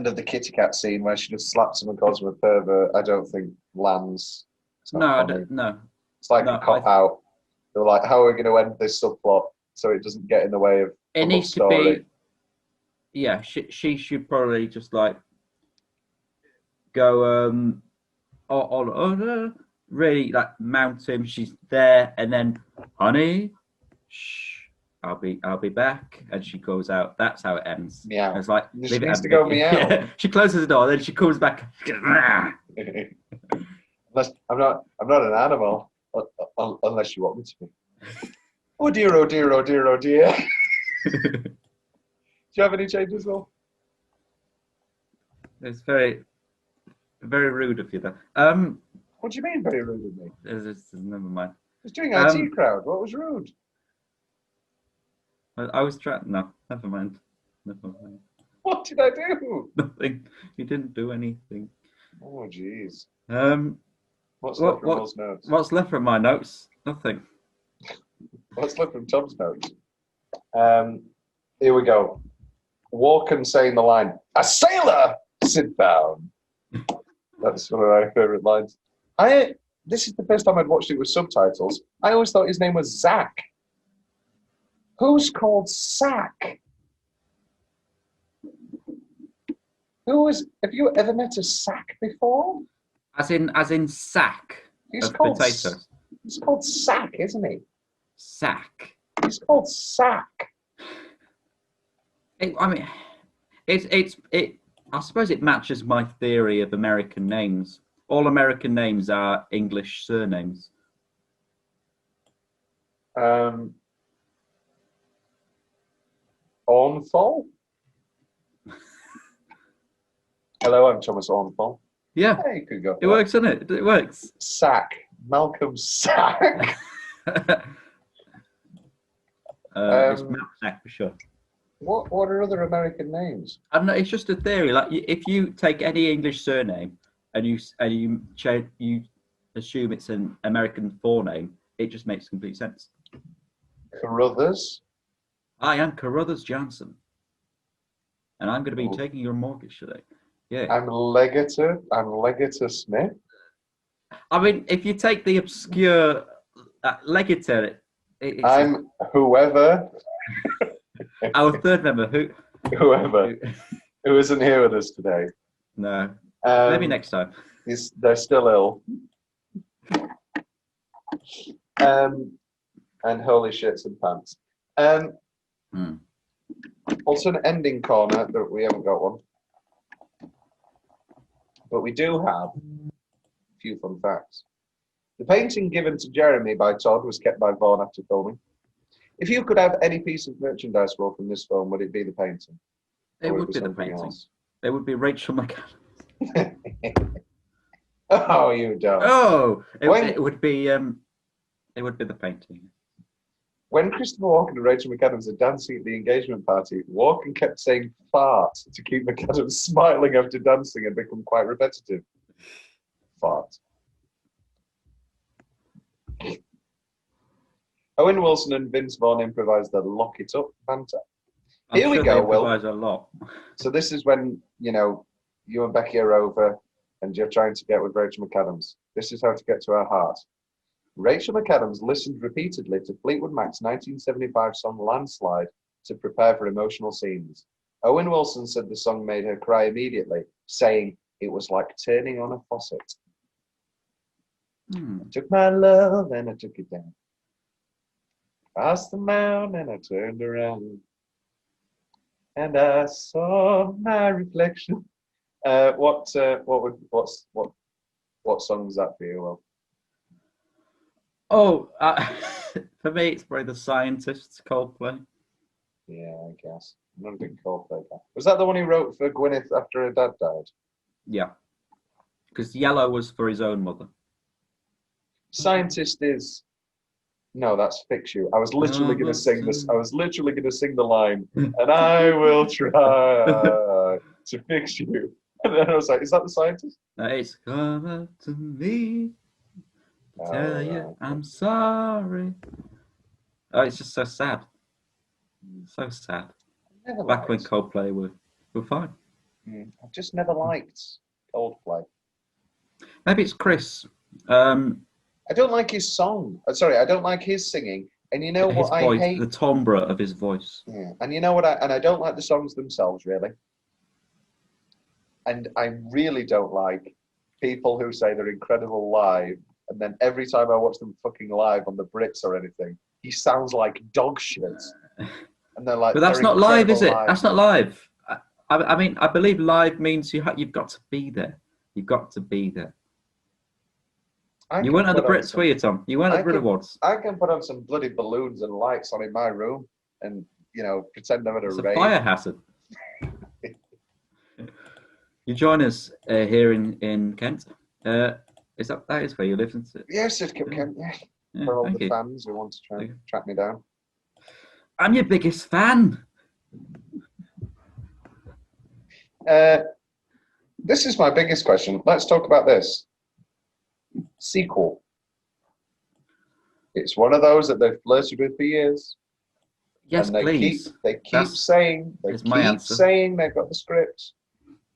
of the kitty cat scene where she just slaps him and calls him a pervert, I don't think lands. No. It's like a cop out. They're like, how are we going to end this subplot so it doesn't get in the way of it needs to be. Yeah, she should probably just like go really like mount him. She's there, and then, honey, shh, I'll be back, and she goes out. That's how it ends. Yeah, it's like she needs to go meow. Yeah. She closes the door, then she comes back. Unless I'm not an animal, unless you want me to be. Oh dear, oh dear, oh dear, oh dear. Do you have any changes, Will? It's very, very rude of you, though. What do you mean, very rude of me? Never mind. I was doing IT crowd. What was rude? I was trying. No, never mind. What did I do? Nothing. You didn't do anything. Oh, jeez. What's left from Will's notes? What's left from my notes? Nothing. What's left from Tom's notes? Here we go. Walken saying the line, "A sailor, sit down." That's one of my favourite lines. This is the first time I'd watched it with subtitles. I always thought his name was Zach. Who's called Zach? Have you ever met a sack before? As in sack of called potatoes. He's called Sack, isn't he? Sack. He's called Sack. I suppose it matches my theory of American names. All American names are English surnames. Ornthal? Hello, I'm Thomas Ornthal. Yeah, hey, you could go. It works, doesn't it? It works. Sack. Malcolm Sack. It's Malcolm Sack for sure. What are other American names? I don't know. It's just a theory. Like if you take any English surname and you assume it's an American forename, it just makes complete sense. Carruthers. I am Carruthers Johnson, and I'm going to be taking your mortgage today. Yeah. I'm Leggetter. I'm Leggetter Smith. I mean, if you take the obscure Leggetter, I'm whoever. Our third member, who isn't here with us today. No, maybe next time. They're still ill. And holy shits and pants. Also an ending corner, but we haven't got one. But we do have a few fun facts. The painting given to Jeremy by Todd was kept by Vaughn after filming. If you could have any piece of merchandise from this film, would it be the painting? It would be the painting. Else? It would be Rachael McAdams. Oh, you don't. Oh, it would be the painting. When Christopher Walken and Rachael McAdams are dancing at the engagement party, Walken kept saying fart to keep McAdams smiling after dancing and become quite repetitive. Fart. Owen Wilson and Vince Vaughn improvised the lock it up banter. Here we go, Will. A lot. So this is when, you and Becky are over and you're trying to get with Rachael McAdams. This is how to get to her heart. Rachael McAdams listened repeatedly to Fleetwood Mac's 1975 song Landslide to prepare for emotional scenes. Owen Wilson said the song made her cry immediately, saying it was like turning on a faucet. I took my love and I took it down. Crossed the mountain and I turned around. And I saw my reflection. What song is that for you, Will? Oh, for me, it's probably The Scientists, Coldplay. Yeah, I guess. I'm not a big Coldplay guy. Was that the one he wrote for Gwyneth after her dad died? Yeah. Because Yellow was for his own mother. Scientist is. No, that's fix you. I was literally going to sing this. I was literally going to sing the line, and I will try to fix you. And then I was like, is that the scientist? It's come up to me. Tell you I'm sorry. Oh, it's just so sad. So sad. Back when Coldplay were fine. I've just never liked Coldplay. Maybe it's Chris. I don't like his song. Sorry, I don't like his singing. And you know His what voice, I hate? the timbre of his voice. Yeah. And you know what? I don't like the songs themselves, really. And I really don't like people who say they're incredible live, and then every time I watch them fucking live on the Brits or anything, he sounds like dog shit. And they're like, but that's not live, is it? Live. That's not live. I mean, I believe live means you've got to be there. You've got to be there. You weren't at the Brits, were you, Tom? You weren't at the Brit Awards. I can put on some bloody balloons and lights on in my room and, pretend I'm at a rave. A fire hazard. You join us here in Kent. That is where you live, isn't it? Yes, it's Kent, yeah. For all the fans who want to try and track me down. I'm your biggest fan. This is my biggest question. Let's talk about this. Sequel. It's one of those that they've flirted with for years. Yes, and please. They keep saying they've got the script.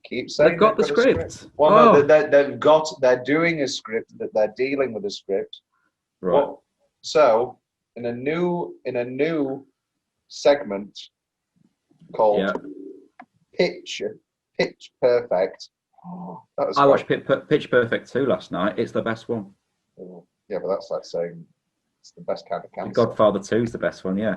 Keep saying they've got the script. Well, no, they're doing a script, that they're dealing with a script. Right. Well, so in a new segment called Pitch Perfect. I watched Pitch Perfect 2 last night. It's the best one. Yeah, but that's like saying it's the best kind of cancer. Godfather 2 is the best one, yeah.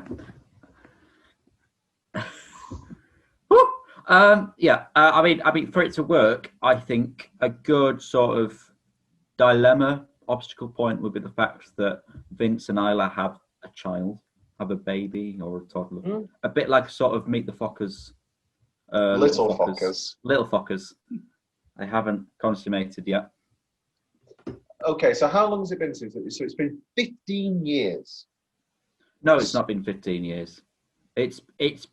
I mean, for it to work, I think a good sort of dilemma, obstacle point would be the fact that Vince and Isla have a child, have a baby or a toddler. A bit like sort of Meet the Fockers. Little Fockers. Little Fockers. They haven't consummated yet. Okay, so how long has it been since it? So it's been 15 years. No, it's not been 15 years. It's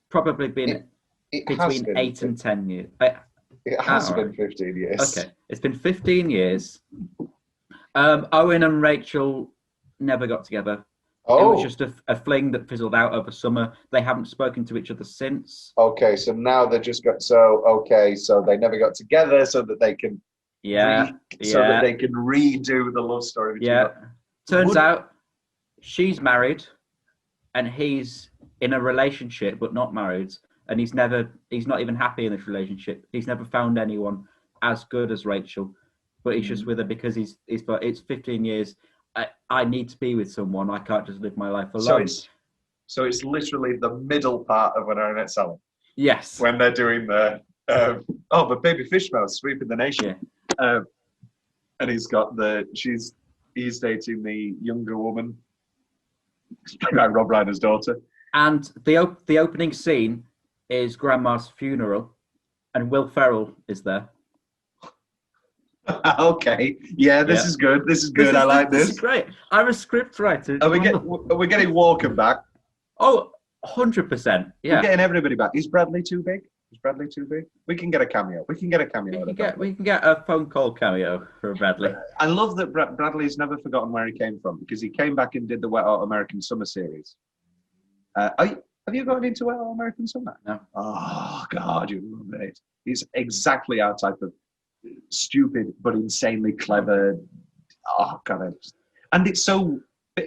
probably been between 8 and 10 years. It has been 15 years. Okay, it's been 15 years. Owen and Rachel never got together. Oh. It was just a fling that fizzled out over summer. They haven't spoken to each other since. Okay, so now they just got so they never got together so that they can so that they can redo the love story. Turns out she's married and he's in a relationship but not married, and he's not even happy in this relationship. He's never found anyone as good as Rachel, but he's just with her because it's 15 years. I need to be with someone. I can't just live my life alone. So it's literally the middle part of When I Met Sally. Yes. When they're doing the the baby fish mouse sweeping the nation. Yeah. And he's dating the younger woman, like Rob Reiner's daughter. And the opening scene is Grandma's funeral, and Will Ferrell is there. Okay. Yeah, this is good. This is good. I like this. This is great. I'm a script writer. Are we getting Walken back? Oh, 100%. Yeah. We're getting everybody back. Is Bradley too big? We can get a cameo. We can get a phone call cameo for Bradley. I love that Bradley's never forgotten where he came from, because he came back and did the Wet Hot American Summer series. Have you gotten into Wet Hot American Summer? No. Oh, God, you love it. He's exactly our type of stupid but insanely clever. Oh, God. And it's so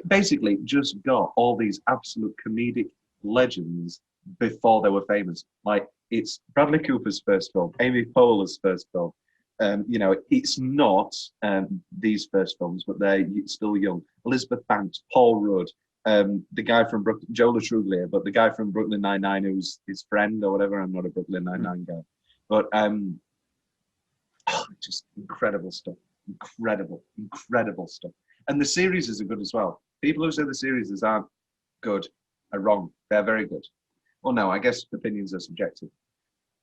basically just got all these absolute comedic legends before they were famous. Like, it's Bradley Cooper's first film, Amy Poehler's first film. It's not these first films, but they're still young. Elizabeth Banks, Paul Rudd, the guy from Joe Latruglia, but the guy from Brooklyn Nine-Nine who's his friend or whatever. I'm not a Brooklyn Nine-Nine guy. But just incredible stuff. Incredible stuff. And the series are good as well. People who say the series aren't good are wrong. They're very good. Well, no, I guess opinions are subjective,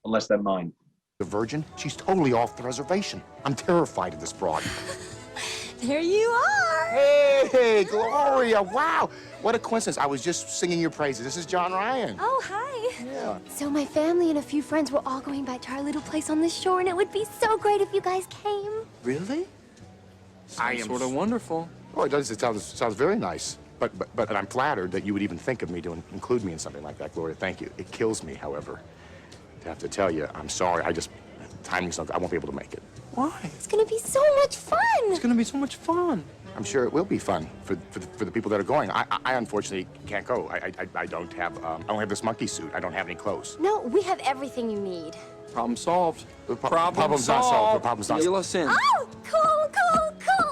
unless they're mine. The virgin? She's totally off the reservation. I'm terrified of this broad. There you are. Hey, Gloria, wow. What a coincidence. I was just singing your praises. This is John Ryan. Oh, hi. Yeah. So my family and a few friends were all going back to our little place on the shore, and it would be so great if you guys came. Really? I am Sort of wonderful. Oh, it does. It sounds very nice. But I'm flattered that you would even think of me to include me in something like that, Gloria. Thank you. It kills me, however, to have to tell you, I'm sorry. Timing's not good. I won't be able to make it. Why? It's gonna be so much fun. It's gonna be so much fun. I'm sure it will be fun for the people that are going. I unfortunately can't go. I don't have I don't have this monkey suit. I don't have any clothes. No, we have everything you need. Problem solved. Problem's not solved. The problem's not Reel solved. us in. Oh, cool.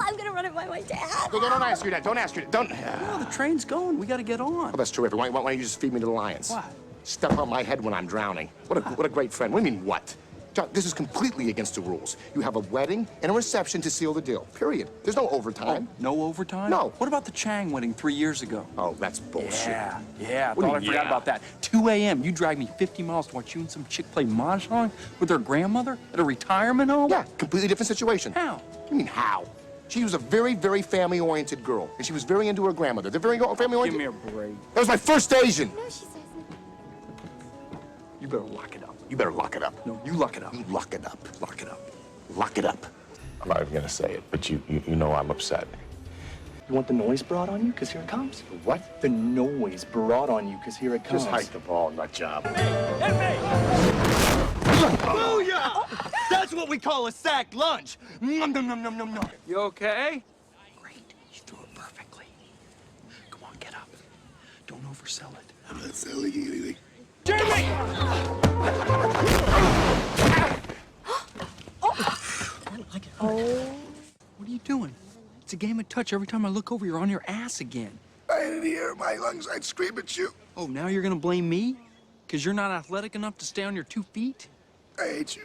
I'm gonna run it by my dad. Don't ask your dad. Don't ask your dad. Don't. Oh, the train's going. We gotta get on. Oh, that's terrific. Why don't you just feed me to the lions? What? Step on my head when I'm drowning. What a great friend. What do you mean, what? John, this is completely against the rules. You have a wedding and a reception to seal the deal. Period. There's no overtime. Oh, no overtime? No. What about the Chang wedding 3 years ago? Oh, that's bullshit. Yeah. What do you Thought I mean, forgot yeah? about that. 2 a.m. You dragged me 50 miles to watch you and some chick play mahjong with her grandmother at a retirement home? Yeah, completely different situation. How? You mean how? She was a very, very family-oriented girl, and she was very into her grandmother. They're very family-oriented. Give me a break. That was my first Asian. No, she says You better lock it up. You better lock it up. No, you lock it up. You lock it up. Lock it up. Lock it up. I'm not even gonna say it, but you know I'm upset. You want the noise brought on you? Because here it comes. What? The noise brought on you, because here it comes. Just hike the ball, nut job. Booyah! That's what we call a sack lunch. Nom, nom, nom, nom, nom, nom. You okay? Great. You threw it perfectly. Come on, get up. Don't oversell it. I'm not selling anything. Jeremy! What are you doing? It's a game of touch. Every time I look over, you're on your ass again. I didn't hear my lungs. I'd scream at you. Oh, now you're gonna blame me? Because you're not athletic enough to stay on your 2 feet? I hate you.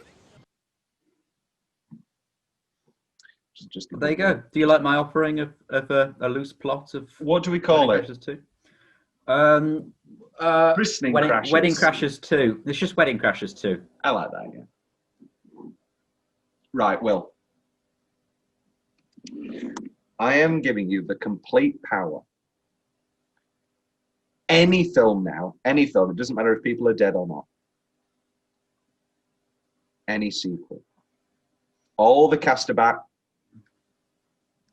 Just There you go. Do you like my offering of a loose plot of What do we call Wedding it? Crashers 2? Christening Wedding, Crashers. Wedding Crashers 2. It's just Wedding Crashers 2. I like that, yeah. Right, Will. I am giving you the complete power. Any film now, any film, it doesn't matter if people are dead or not. Any sequel. All the cast are back.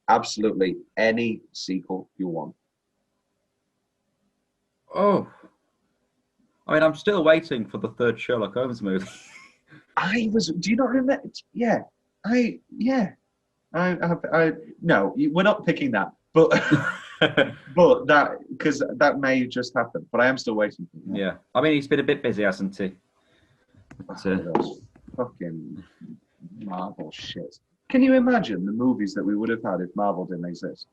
Absolutely any sequel you want. Oh. I mean, I'm still waiting for the third Sherlock Holmes movie. Do you not remember? Yeah. No, we're not picking that. But but that, because that may just happen. But I am still waiting for that. Yeah. I mean, he's been a bit busy, hasn't he? But, Those fucking Marvel shit. Can you imagine the movies that we would have had if Marvel didn't exist?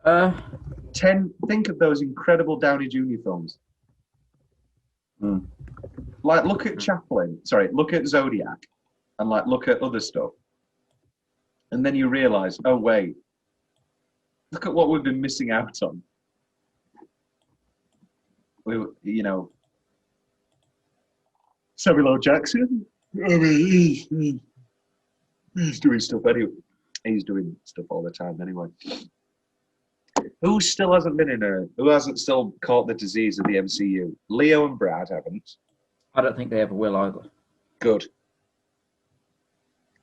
Think of those incredible Downey Jr. films. Like, look at Chaplin. Sorry, look at Zodiac, and like look at other stuff. And then you realise, oh wait, look at what we've been missing out on. Samuel L. Jackson. I mean, he's doing stuff anyway. He's doing stuff all the time anyway. Who still hasn't who hasn't still caught the disease of the MCU? Leo and Brad haven't. I don't think they ever will either. Good.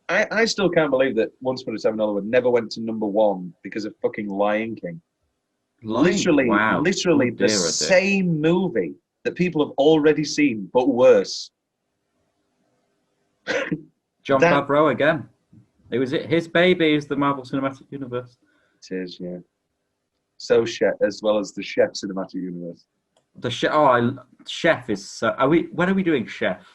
I still can't believe that Once Upon a Time in Hollywood never went to #1 because of fucking Lion King. Literally the same movie that people have already seen, but worse. John Favreau again. It was his baby is the Marvel Cinematic Universe. It is, yeah. So Chef, as well as the Chef Cinematic Universe. The Chef is. When are we doing Chef?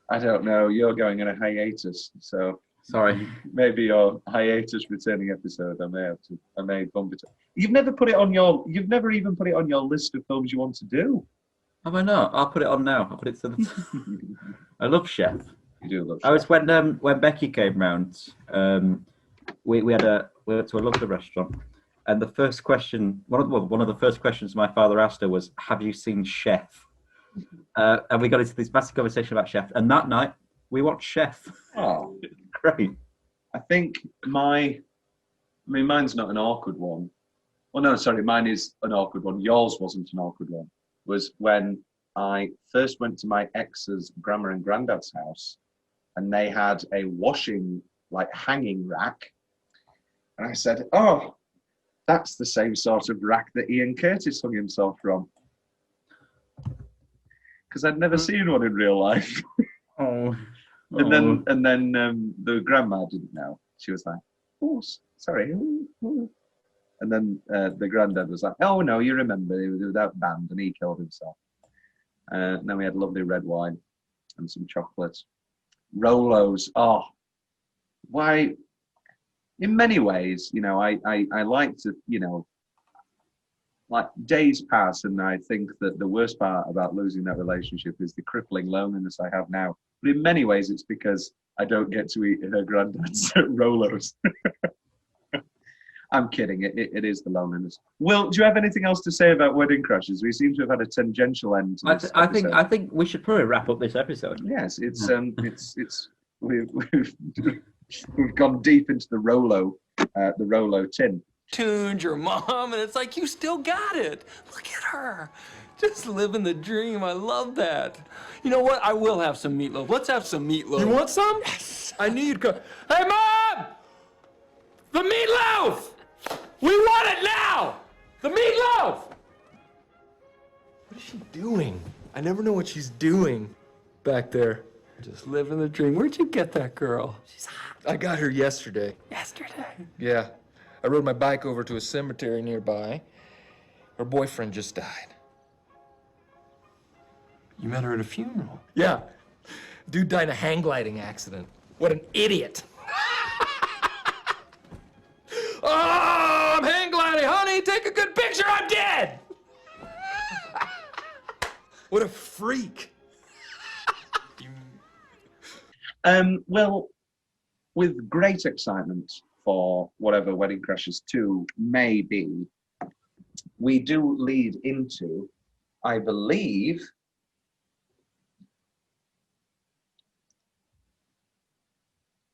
I don't know. You're going on a hiatus, so sorry. Maybe your hiatus returning episode. I may bump it. You've never even put it on your list of films you want to do. Have I not? I'll put it on now. I'll put it to the. I love Chef. You do love Chef. I was when Becky came round. We went to a lovely restaurant, and the first question, one of the first questions my father asked her was, "Have you seen Chef?" And we got into this massive conversation about Chef. And that night we watched Chef. Oh, great! I think my I mean, mine's not an awkward one. Well, no, sorry, mine is an awkward one. Yours wasn't an awkward one. Was when I first went to my ex's grandma and granddad's house, and they had a washing, like, hanging rack. And I said, oh, that's the same sort of rack that Ian Curtis hung himself from. Because I'd never seen one in real life. Oh. And then the grandma didn't know. She was like, oh, sorry. And then the granddad was like, oh, no, you remember, he was without band and he killed himself. And then we had lovely red wine and some chocolate. Rolos, oh, why? In many ways, you know, I like to, you know, like days pass and I think that the worst part about losing that relationship is the crippling loneliness I have now. But in many ways, it's because I don't get to eat her granddad's Rolos. I'm kidding. It is the loneliness. Will, do you have anything else to say about Wedding Crashers? We seem to have had a tangential end to this episode. I think we should probably wrap up this episode. Yes, we've gone deep into the Rolo tin. Tuned your mom, and it's like, you still got it. Look at her. Just living the dream. I love that. You know what? I will have some meatloaf. Let's have some meatloaf. You want some? Yes. I knew you'd come. Hey, Mom! The meatloaf! We want it now! The meatloaf! What is she doing? I never know what she's doing back there. Just living the dream. Where'd you get that girl? She's hot. I got her yesterday. Yesterday? Yeah. I rode my bike over to a cemetery nearby. Her boyfriend just died. You met her at a funeral? Yeah. Dude died in a hang gliding accident. What an idiot. Oh, I'm hang gliding. Honey, take a good picture. I'm dead. What a freak. Well, with great excitement for whatever Wedding Crashers 2 may be, we do lead into, I believe,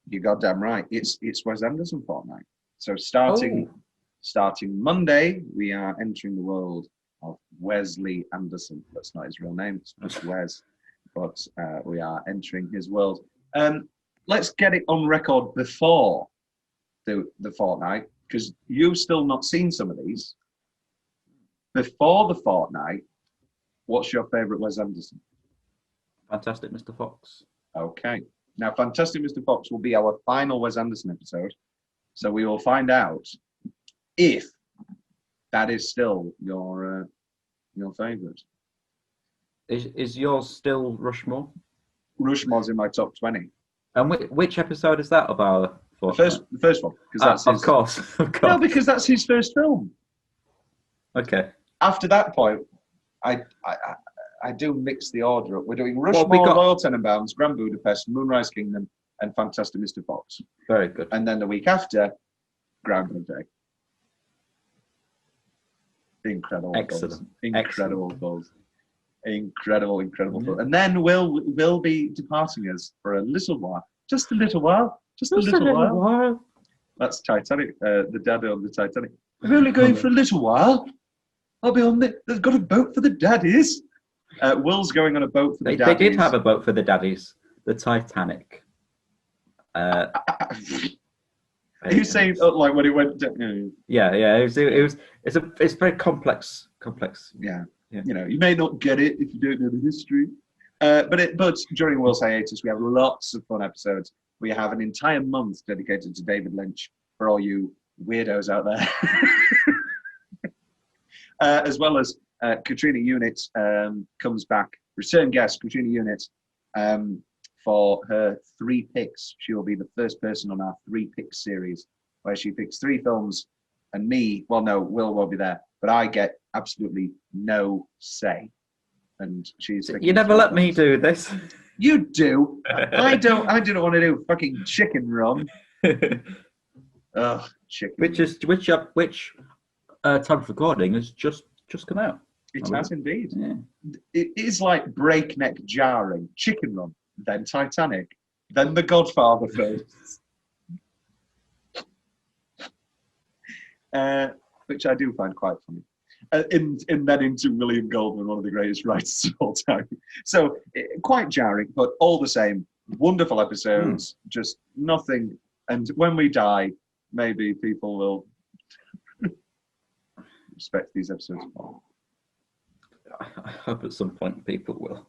you're goddamn right, it's Wes Anderson fortnight. So starting Monday, we are entering the world of Wesley Anderson. That's not his real name, it's just Wes, but we are entering his world. Let's get it on record before the fortnight, because you've still not seen some of these. Before the fortnight, what's your favourite Wes Anderson? Fantastic Mr. Fox. Okay. Now, Fantastic Mr. Fox will be our final Wes Anderson episode, so we will find out if that is still your favourite. Is yours still Rushmore? Rushmore's in my top 20. And which episode is that of our the first one? Because of course. No, because that's his first film. Okay. After that point, I do mix the order up. We're doing Rushmore, Royal Tenenbaums, Grand Budapest, Moonrise Kingdom, and Fantastic Mr. Fox. Very good. And then the week after, Groundhog Day. Incredible. Excellent. Incredible balls. Incredible. And then we'll be departing us for a little while. Just a little while. Just a little while. That's Titanic, the daddy on the Titanic. I'm only going for a little while. I'll be on they've got a boat for the daddies. Will's going on a boat for the daddies. They did have a boat for the daddies. The Titanic. Are you saying like when it went down? Yeah. It's very complex. Yeah. You know, you may not get it if you don't know the history. But during Will's hiatus, we have lots of fun episodes. We have an entire month dedicated to David Lynch for all you weirdos out there. As well as Katrina Unit comes back, return guest Katrina Unit, for her 3 picks. She will be the first person on our 3 picks series, where she picks 3 films, and Will won't be there, but I get absolutely no say. And she's. You never let me do this. You do. I don't want to do fucking chicken run. Ugh, chicken. Which time of recording has just come out. It has indeed. Yeah. It is like breakneck jarring. Chicken Run, then Titanic, then The Godfather films. which I do find quite funny. And then into William Goldman, one of the greatest writers of all time. So quite jarring, but all the same, wonderful episodes, just nothing. And when we die, maybe people will respect these episodes more. I hope at some point people will.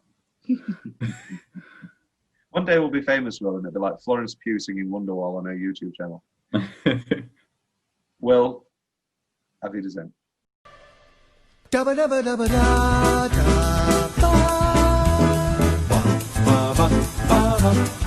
One day we'll be famous, Will, and it'll be like Florence Pugh singing Wonderwall on her YouTube channel. Will, auf Wiedersehen. Dabba dabba dabba da da ba ba ba ba ba.